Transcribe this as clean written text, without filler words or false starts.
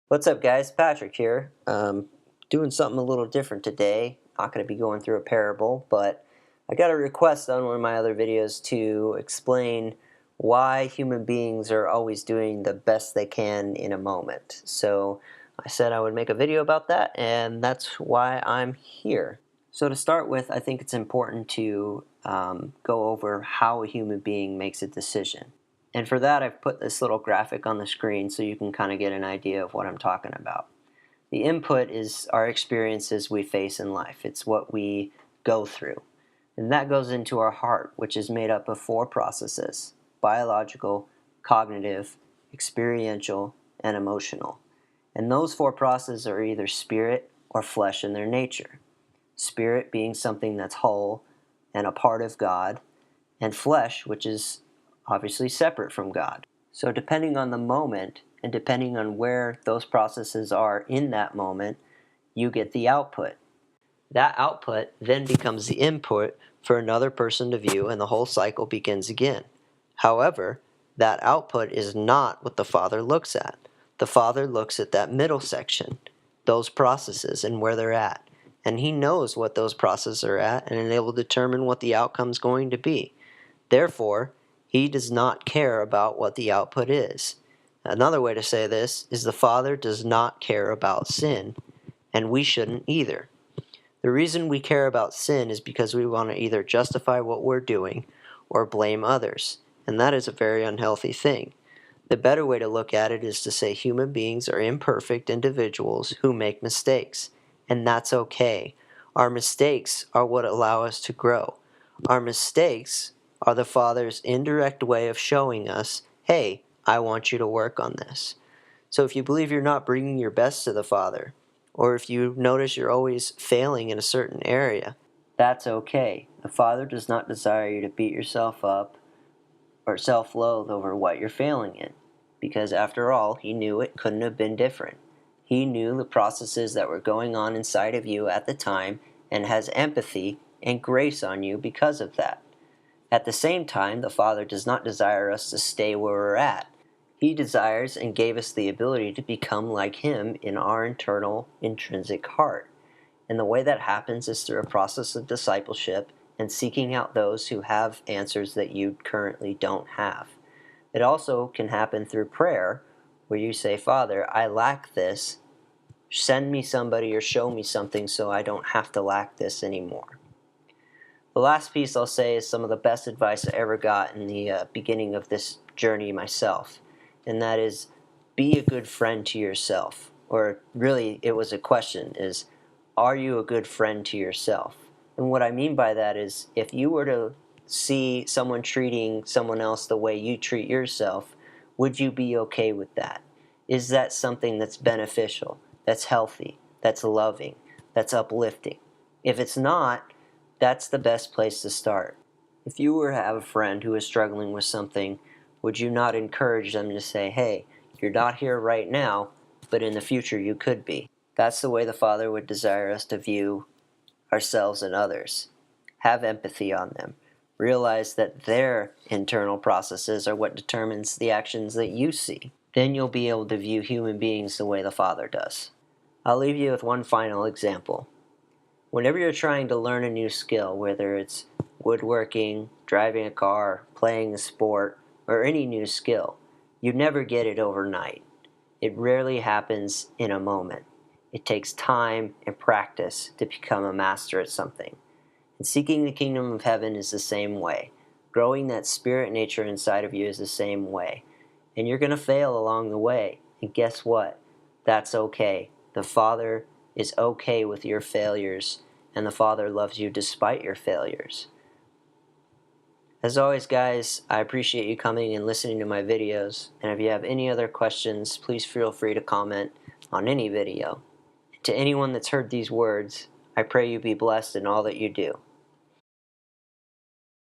What's up, guys? Patrick here. Doing something a little different today. Not going to be going through a parable, but I got a request on one of my other videos to explain why human beings are always doing the best they can in a moment. So I said I would make a video about that, and that's why I'm here. So to start with, I think it's important to go over how a human being makes a decision. And for that, I've put this little graphic on the screen so you can kind of get an idea of what I'm talking about. The input is our experiences we face in life. It's what we go through. And that goes into our heart, which is made up of four processes: biological, cognitive, experiential, and emotional. And those four processes are either spirit or flesh in their nature. Spirit being something that's whole and a part of God, and flesh, which is obviously separate from God. So depending on the moment and depending on where those processes are in that moment, you get the output. That output then becomes the input for another person to view, and the whole cycle begins again. However, that output is not what the Father looks at. The Father looks at that middle section, those processes and where they're at. And He knows what those processes are at and is able to determine what the outcome's going to be. Therefore, He does not care about what the output is. Another way to say this is the Father does not care about sin, and we shouldn't either. The reason we care about sin is because we want to either justify what we're doing or blame others, and that is a very unhealthy thing. The better way to look at it is to say human beings are imperfect individuals who make mistakes, and that's okay. Our mistakes are what allow us to grow. Our mistakes are the Father's indirect way of showing us, hey, I want you to work on this. So if you believe you're not bringing your best to the Father, or if you notice you're always failing in a certain area, that's okay. The Father does not desire you to beat yourself up or self-loathe over what you're failing in, because after all, He knew it couldn't have been different. He knew the processes that were going on inside of you at the time and has empathy and grace on you because of that. At the same time, the Father does not desire us to stay where we're at. He desires and gave us the ability to become like Him in our internal, intrinsic heart. And the way that happens is through a process of discipleship and seeking out those who have answers that you currently don't have. It also can happen through prayer, where you say, Father, I lack this. Send me somebody or show me something so I don't have to lack this anymore. The last piece I'll say is some of the best advice I ever got in the beginning of this journey myself, and that is, be a good friend to yourself. Or really, it was a question, is, are you a good friend to yourself? And what I mean by that is, if you were to see someone treating someone else the way you treat yourself, would you be okay with that? Is that something that's beneficial, that's healthy, that's loving, that's uplifting? If it's not, that's the best place to start. If you were to have a friend who is struggling with something, would you not encourage them to say, hey, you're not here right now, but in the future you could be? That's the way the Father would desire us to view ourselves and others. Have empathy on them. Realize that their internal processes are what determines the actions that you see. Then you'll be able to view human beings the way the Father does. I'll leave you with one final example. Whenever you're trying to learn a new skill, whether it's woodworking, driving a car, playing a sport, or any new skill, you never get it overnight. It rarely happens in a moment. It takes time and practice to become a master at something. And seeking the kingdom of heaven is the same way. Growing that spirit nature inside of you is the same way. And you're going to fail along the way. And guess what? That's okay. The Father is okay with your failures, and the Father loves you despite your failures. As always, guys, I appreciate you coming and listening to my videos. And if you have any other questions, please feel free to comment on any video. To anyone that's heard these words, I pray you be blessed in all that you do.